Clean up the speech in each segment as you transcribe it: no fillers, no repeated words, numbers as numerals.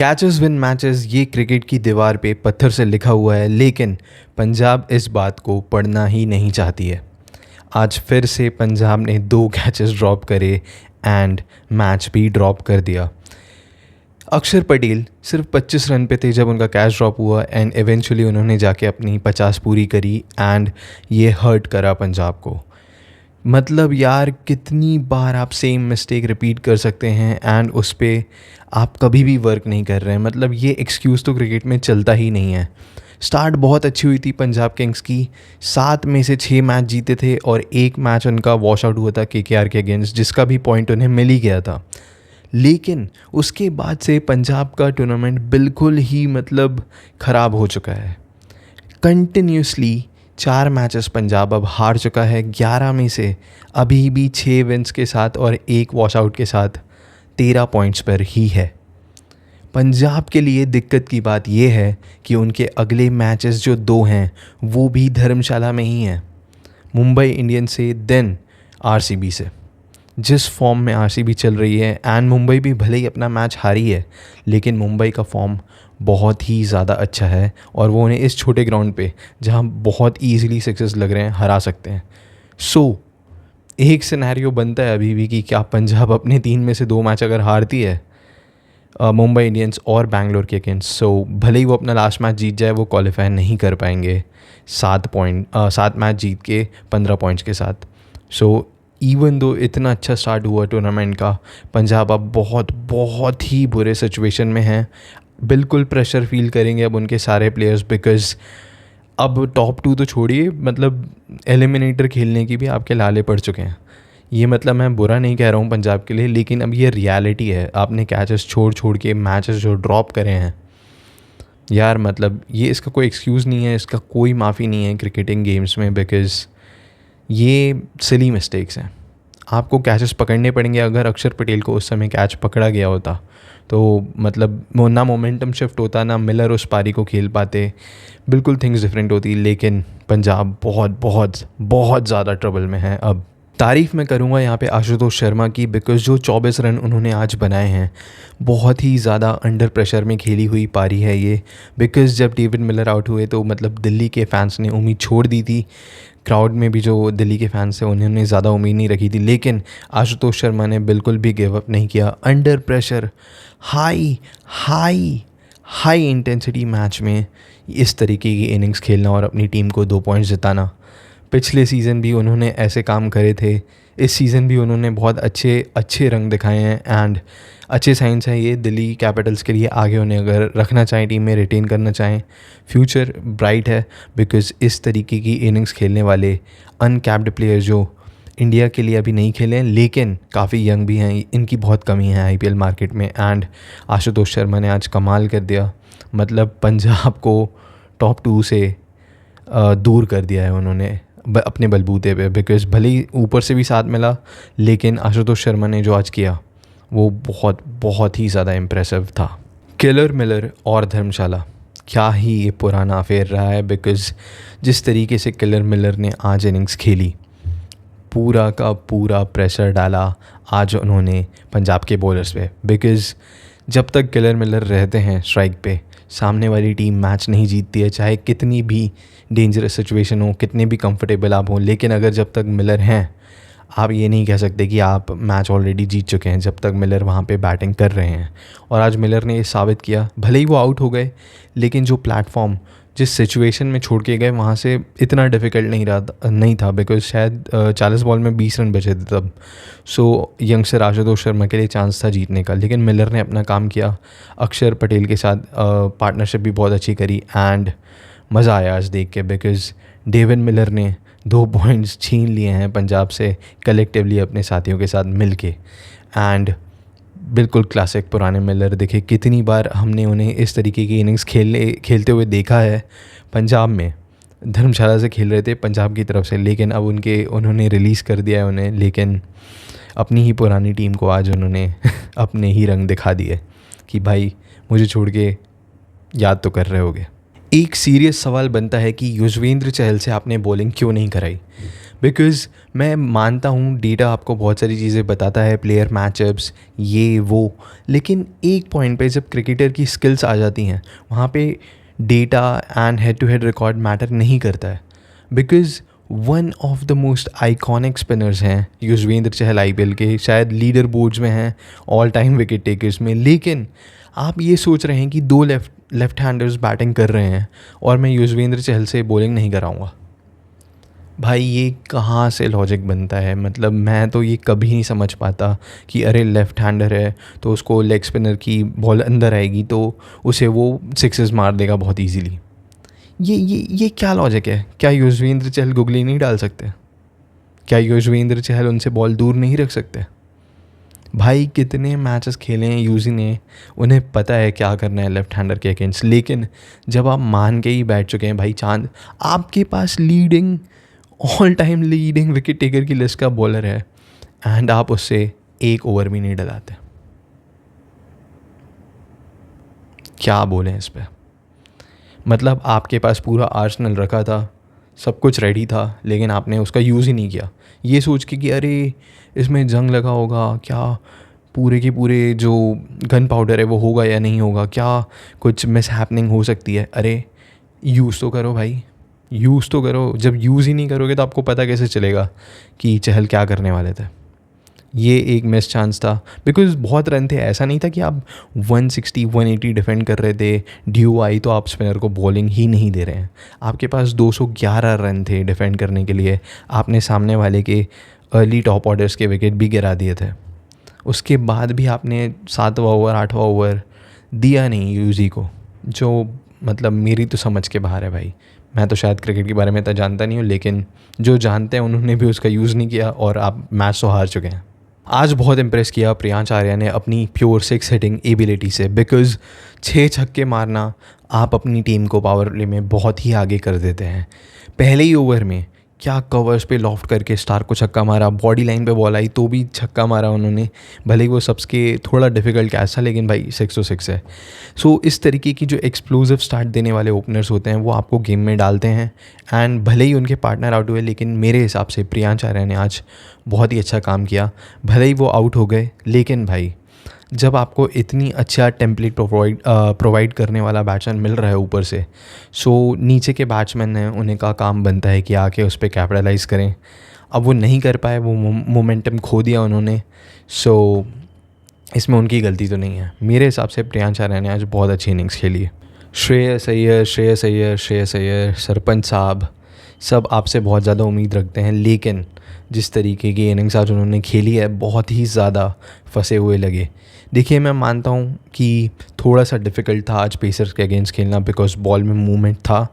Catches win matches ये cricket की दीवार पे पत्थर से लिखा हुआ है, लेकिन पंजाब इस बात को पढ़ना ही नहीं चाहती है। आज फिर से पंजाब ने 2 कैचेस ड्रॉप करे एंड मैच भी ड्रॉप कर दिया। अक्षर पटेल सिर्फ 25 रन पे थे जब उनका कैच ड्रॉप हुआ एंड एवेंचुअली उन्होंने जाके अपनी 50 पूरी करी एंड ये हर्ट करा पंजाब को। मतलब यार, कितनी बार आप सेम मिस्टेक रिपीट कर सकते हैं एंड उस पर आप कभी भी वर्क नहीं कर रहे हैं। मतलब ये एक्सक्यूज़ तो क्रिकेट में चलता ही नहीं है। स्टार्ट बहुत अच्छी हुई थी पंजाब किंग्स की, 7 में से 6 मैच जीते थे और 1 मैच उनका वॉश आउट हुआ था केकेआर के अगेंस्ट, जिसका भी पॉइंट उन्हें मिल ही गया था। लेकिन उसके बाद से पंजाब का टूर्नामेंट बिल्कुल ही मतलब ख़राब हो चुका है। कंटिन्यूसली 4 मैचेस पंजाब अब हार चुका है 11 में से, अभी भी 6 विन्स के साथ और 1 वॉश आउट के साथ 13 पॉइंट्स पर ही है। पंजाब के लिए दिक्कत की बात यह है कि उनके अगले मैचेस जो 2 हैं वो भी धर्मशाला में ही हैं, मुंबई इंडियंस से देन आरसीबी से। जिस फॉर्म में आरसीबी चल रही है एंड मुंबई भी भले ही अपना मैच हारी है, लेकिन मुंबई का फॉर्म बहुत ही ज़्यादा अच्छा है और वो उन्हें इस छोटे ग्राउंड पे जहाँ बहुत ईजिली सक्सेस लग रहे हैं हरा सकते हैं। एक सिनेरियो बनता है अभी भी कि क्या पंजाब अपने 3 में से 2 मैच अगर हारती है मुंबई इंडियंस और बैंगलोर के अगेंस्ट, भले ही वो अपना लास्ट मैच जीत जाए, वो क्वालिफाई नहीं कर पाएंगे 7 मैच जीत के 15 पॉइंट्स के साथ। इवन दो इतना अच्छा स्टार्ट हुआ टूर्नामेंट का, पंजाब अब बहुत ही बुरे सिचुएशन में हैं। बिल्कुल प्रेशर फील करेंगे अब उनके सारे प्लेयर्स, बिकॉज़ अब टॉप 2 तो छोड़िए, मतलब एलिमिनेटर खेलने की भी आपके लाले पड़ चुके हैं। ये मतलब मैं बुरा नहीं कह रहा हूँ पंजाब के लिए, लेकिन अब ये रियलिटी है। आपने कैचेस छोड़ के मैचेस जो ड्रॉप करे हैं यार, मतलब ये इसका कोई एक्सक्यूज़ नहीं है, इसका कोई माफ़ी नहीं है क्रिकेटिंग गेम्स में, बिकॉज़ ये सिली मिस्टेक्स हैं। आपको कैचेस पकड़ने पड़ेंगे। अगर अक्षर पटेल को उस समय कैच पकड़ा गया होता तो मतलब ना मोमेंटम शिफ्ट होता, ना मिलर उस पारी को खेल पाते, बिल्कुल थिंग्स डिफरेंट होती। लेकिन पंजाब बहुत ज़्यादा ट्रबल में है अब। तारीफ़ मैं करूँगा यहाँ पे आशुतोष शर्मा की, बिकॉज़ जो 24 रन उन्होंने आज बनाए हैं, बहुत ही ज़्यादा अंडर प्रेशर में खेली हुई पारी है ये। बिकॉज़ जब डेविड मिलर आउट हुए तो मतलब दिल्ली के फैंस ने उम्मीद छोड़ दी थी। क्राउड में भी जो दिल्ली के फैंस थे उन्होंने ज़्यादा उम्मीद नहीं रखी थी, लेकिन आशुतोष शर्मा ने बिल्कुल भी गिव अप नहीं किया। Under pressure high intensity match में इस तरीके की इनिंग्स खेलना और अपनी टीम को 2 पॉइंट्स जिताना। पिछले सीज़न भी उन्होंने ऐसे काम करे थे, इस सीज़न भी उन्होंने बहुत अच्छे रंग दिखाए हैं एंड अच्छे साइंस हैं ये दिल्ली कैपिटल्स के लिए। आगे उन्हें अगर रखना चाहें, टीम में रिटेन करना चाहें, फ्यूचर ब्राइट है। बिकॉज़ इस तरीके की इनिंग्स खेलने वाले अनकैप्ड प्लेयर जो इंडिया के लिए अभी नहीं खेले हैं लेकिन काफ़ी यंग भी हैं, इनकी बहुत कमी है आईपीएल मार्केट में। एंड आशुतोष शर्मा ने आज कमाल कर दिया, मतलब पंजाब को टॉप 2 से दूर कर दिया है उन्होंने अपने बलबूते पे। बिकॉज़ भले ही ऊपर से भी साथ मिला, लेकिन आशुतोष शर्मा ने जो आज किया वो बहुत ही ज़्यादा इम्प्रेसिव था। किलर मिलर और धर्मशाला, क्या ही ये पुराना अफेयर रहा है। बिकॉज़ जिस तरीके से किलर मिलर ने आज इनिंग्स खेली, पूरा का पूरा प्रेशर डाला आज उन्होंने पंजाब के बॉलर्स पे। बिकॉज़ जब तक किलर मिलर रहते हैं स्ट्राइक पे, सामने वाली टीम मैच नहीं जीतती है, चाहे कितनी भी डेंजरस सिचुएशन हो, कितने भी कंफर्टेबल आप हों। लेकिन अगर जब तक मिलर हैं, आप ये नहीं कह सकते कि आप मैच ऑलरेडी जीत चुके हैं जब तक मिलर वहाँ पे बैटिंग कर रहे हैं। और आज मिलर ने ये साबित किया। भले ही वो आउट हो गए, लेकिन जो प्लेटफॉर्म, जिस सिचुएशन में छोड़ के गए, वहाँ से इतना डिफ़िकल्ट नहीं था। बिकॉज़ शायद 40 बॉल में 20 रन बचे थे तब। यंगस्टर आशुतोष शर्मा के लिए चांस था जीतने का, लेकिन मिलर ने अपना काम किया। अक्षर पटेल के साथ पार्टनरशिप भी बहुत अच्छी करी एंड मज़ा आया आज देख के। बिकॉज़ डेविड मिलर ने 2 पॉइंट्स छीन लिए हैं पंजाब से कलेक्टिवली अपने साथियों के साथ मिल के। एंड बिल्कुल क्लासिक पुराने मिलर दिखे। कितनी बार हमने उन्हें इस तरीके की इनिंग्स खेलते हुए देखा है पंजाब में। धर्मशाला से खेल रहे थे पंजाब की तरफ से, लेकिन अब उन्होंने रिलीज़ कर दिया है उन्हें। लेकिन अपनी ही पुरानी टीम को आज उन्होंने अपने ही रंग दिखा दिए कि भाई मुझे छोड़ के याद तो कर रहे होगे। एक सीरियस सवाल बनता है कि युजवेंद्र चहल से आपने बॉलिंग क्यों नहीं कराई। बिकॉज़ मैं मानता हूँ डेटा आपको बहुत सारी चीज़ें बताता है, प्लेयर मैचअप्स ये वो, लेकिन एक पॉइंट पे जब क्रिकेटर की स्किल्स आ जाती हैं वहाँ पे data and head to head record matter नहीं करता है। Because one of the most iconic spinners हैं युजवेंद्र चहल आईपीएल के, शायद लीडर बोर्ड्स में हैं ऑल टाइम विकेट टेकर्स में। लेकिन आप ये सोच रहे हैं कि दो लेफ्ट हैंडर्स बैटिंग कर रहे हैं और मैं युजवेंद्र चहल से बॉलिंग नहीं कराऊंगा। भाई ये कहाँ से लॉजिक बनता है? मतलब मैं तो ये कभी नहीं समझ पाता कि अरे लेफ़्ट हैंडर है तो उसको लेग स्पिनर की बॉल अंदर आएगी तो उसे वो सिक्सेस मार देगा बहुत इजीली। ये क्या लॉजिक है? क्या युजवेंद्र चहल गुगली नहीं डाल सकते? क्या युजवेंद्र चहल उनसे बॉल दूर नहीं रख सकते? भाई कितने मैचेस खेले हैं यूजी ने, उन्हें पता है क्या करना है लेफ्ट हैंडर के अगेंस्ट। लेकिन जब आप मान के ही बैठ चुके हैं भाई, चांद आपके पास leading all time leading wicket taker की लिस्ट का बॉलर है एंड आप उससे एक ओवर भी नहीं डलाते, क्या बोलें इस पे? मतलब आपके पास पूरा आर्सेनल रखा था, सब कुछ रेडी था, लेकिन आपने उसका यूज़ ही नहीं किया ये सोच के कि अरे इसमें जंग लगा होगा क्या, पूरे के पूरे जो गन पाउडर है वो होगा या नहीं होगा, क्या कुछ मिस हैपनिंग हो सकती है। अरे यूज़ तो करो भाई, यूज़ तो करो। जब यूज़ ही नहीं करोगे तो आपको पता कैसे चलेगा कि चहल क्या करने वाले थे। ये एक मिस चांस था बिकॉज़ बहुत रन थे। ऐसा नहीं था कि आप 160 180 डिफेंड कर रहे थे, ड्यू आई तो आप स्पिनर को बॉलिंग ही नहीं दे रहे हैं। आपके पास 211 रन थे डिफेंड करने के लिए, आपने सामने वाले के अर्ली टॉप ऑर्डर्स के विकेट भी गिरा दिए थे। उसके बाद भी आपने 7वां ओवर 8वां ओवर दिया नहीं यूजी को, जो मतलब मेरी तो समझ के बाहर है भाई। मैं तो शायद क्रिकेट के बारे में इतना जानता नहीं हूँ, लेकिन जो जानते हैं उन्होंने भी उसका यूज़ नहीं किया और आप मैच तो हार चुके हैं। आज बहुत इम्प्रेस किया प्रियांश आर्या ने अपनी प्योर सिक्स हिटिंग एबिलिटी से। बिकॉज़ 6 छक्के मारना आप अपनी टीम को पावर प्ले में बहुत ही आगे कर देते हैं। पहले ही ओवर में क्या कवर्स पे लॉफ्ट करके स्टार को छक्का मारा, बॉडी लाइन पे बॉल आई तो भी छक्का मारा उन्होंने, भले ही वो सबके थोड़ा डिफिकल्ट कैच था, लेकिन भाई 6 तो 6 है। सो इस तरीके की जो एक्सप्लोसिव स्टार्ट देने वाले ओपनर्स होते हैं वो आपको गेम में डालते हैं। एंड भले ही उनके पार्टनर आउट हुए, लेकिन मेरे हिसाब से प्रियांश आर्या ने आज बहुत ही अच्छा काम किया। भले ही वो आउट हो गए, लेकिन भाई जब आपको इतनी अच्छा टेम्पलेट प्रोवाइड करने वाला बैट्समैन मिल रहा है ऊपर से, सो नीचे के बैट्समैन हैं उन्हें का काम बनता है कि आके उस पर कैपिटलाइज़ करें। अब वो नहीं कर पाए, वो मोमेंटम खो दिया उन्होंने। सो इसमें उनकी गलती तो नहीं है। मेरे हिसाब से प्रियांश आर्या ने आज बहुत अच्छी इनिंग्स खेली है। श्रेयस अय्यर, सरपंच साहब सब आपसे बहुत ज़्यादा उम्मीद रखते हैं, लेकिन जिस तरीके की इनिंग्स आज उन्होंने खेली है बहुत ही ज़्यादा फंसे हुए लगे। देखिए मैं मानता हूँ कि थोड़ा सा डिफ़िकल्ट था आज पेसर्स के अगेंस्ट खेलना बिकॉज बॉल में मूवमेंट था,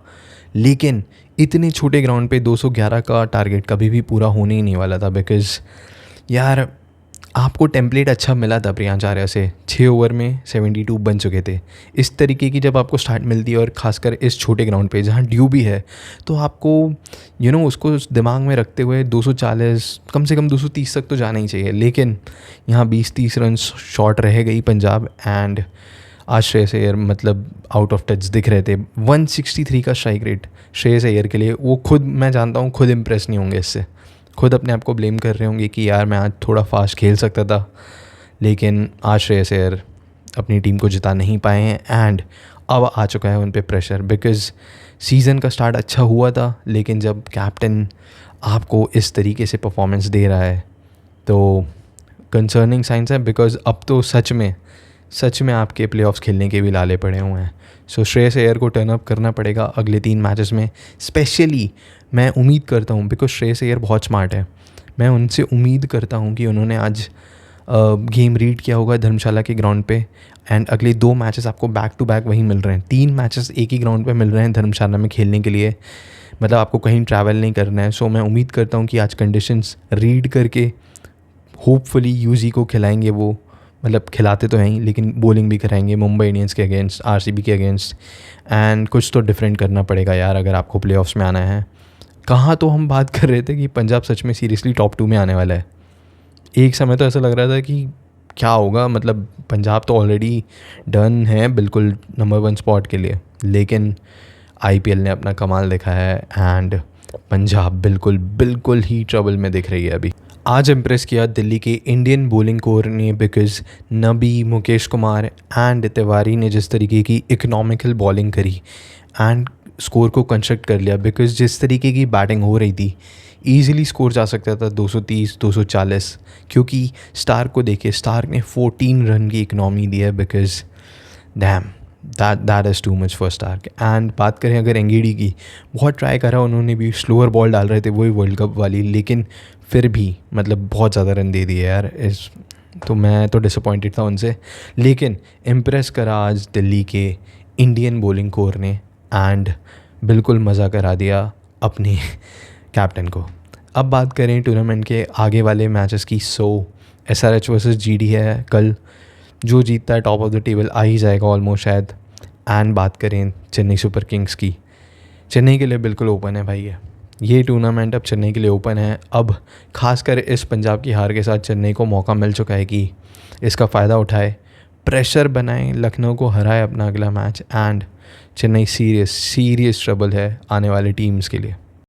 लेकिन इतने छोटे ग्राउंड पे 211 का टारगेट कभी भी पूरा होने ही नहीं वाला था। बिकॉज़ यार आपको टेम्पलेट अच्छा मिला था प्रियांश आर्या से, 6 ओवर में 72 बन चुके थे। इस तरीके की जब आपको स्टार्ट मिलती है और ख़ासकर इस छोटे ग्राउंड पे जहाँ ड्यू भी है, तो आपको उसको दिमाग में रखते हुए 240 कम से कम 230 तक तो जाना ही चाहिए। लेकिन यहाँ 20-30 रन शॉर्ट रह गई पंजाब एंड आज श्रेयस अय्यर मतलब आउट ऑफ टच दिख रहे थे। 163 का स्ट्राइक रेट श्रेयस अय्यर के लिए, वो खुद मैं जानता हूँ खुद इम्प्रेस नहीं होंगे इससे, खुद अपने आप को ब्लेम कर रहे होंगे कि यार मैं आज थोड़ा फास्ट खेल सकता था। लेकिन आज श्रेयस अय्यर अपनी टीम को जिता नहीं पाए हैं एंड अब आ चुका है उन पे प्रेशर। बिकॉज़ सीज़न का स्टार्ट अच्छा हुआ था, लेकिन जब कैप्टन आपको इस तरीके से परफॉर्मेंस दे रहा है तो कंसर्निंग साइंस है। बिकॉज़ अब तो सच में आपके प्लेऑफ्स खेलने के भी लाले पड़े हुए हैं। सो श्रेयस अय्यर को टर्न अप करना पड़ेगा अगले 3 मैचेस में। स्पेशली मैं उम्मीद करता हूँ, बिकॉज श्रेयस अय्यर बहुत स्मार्ट है, मैं उनसे उम्मीद करता हूँ कि उन्होंने आज गेम रीड किया होगा धर्मशाला के ग्राउंड पे एंड अगले 2 मैचेस आपको बैक टू बैक वहीं मिल रहे हैं। 3 मैचेस एक ही ग्राउंड पे मिल रहे हैं धर्मशाला में खेलने के लिए, मतलब आपको कहीं ट्रैवल नहीं करना है। सो मैं उम्मीद करता हूँ कि आज कंडीशंस रीड करके होपफुली यूजी को खिलाएंगे वो, मतलब खिलाते तो हैं ही लेकिन बॉलिंग भी कराएंगे मुंबई इंडियंस के अगेंस्ट, आरसीबी के अगेंस्ट। एंड कुछ तो डिफरेंट करना पड़ेगा यार अगर आपको प्लेऑफ्स में आना है। कहाँ तो हम बात कर रहे थे कि पंजाब सच में सीरियसली टॉप 2 में आने वाला है। एक समय तो ऐसा लग रहा था कि क्या होगा, मतलब पंजाब तो ऑलरेडी डन है बिल्कुल नंबर 1 स्पॉट के लिए, लेकिन आईपीएल ने अपना कमाल दिखाया है एंड पंजाब बिल्कुल बिल्कुल ही ट्रबल में दिख रही है अभी। आज इम्प्रेस किया दिल्ली के इंडियन बॉलिंग कोर ने, because Nabi, Mukesh Kumar and Tiwari ने जिस तरीके की इकोनॉमिकल बॉलिंग करी एंड स्कोर को कंस्ट्रक्ट कर लिया। बिकॉज जिस तरीके की बैटिंग हो रही थी ईज़िली स्कोर जा सकता था 230 240, क्योंकि स्टार्क को देखिए, स्टार्क ने 14 रन की इकनॉमी दी है। Because damn that is too much for Starc. And बात करें अगर एंगीडी की, बहुत ट्राई करा उन्होंने भी, स्लोअर बॉल डाल रहे थे वही वर्ल्ड कप वाली, लेकिन फिर भी मतलब बहुत ज़्यादा रन दे दिए यार। तो मैं तो डिसअपॉइंटेड था उनसे, लेकिन इम्प्रेस करा आज दिल्ली के इंडियन बॉलिंग कोर ने एंड बिल्कुल मज़ा करा दिया अपने कैप्टन को। अब बात करें टूर्नामेंट के आगे वाले मैचेस की, SRH वर्सेस GD है कल, जो जीतता है टॉप ऑफ द टेबल आ ही जाएगा ऑलमोस्ट शायद। एंड बात करें चेन्नई सुपर किंग्स की, चेन्नई के लिए बिल्कुल ओपन है भाई ये टूर्नामेंट अब चेन्नई के लिए ओपन है। अब खासकर इस पंजाब की हार के साथ चेन्नई को मौका मिल चुका है कि इसका फ़ायदा उठाए, प्रेशर बनाए, लखनऊ को हराए अपना अगला match. And Chennai serious trouble है आने वाले टीम्स के लिए।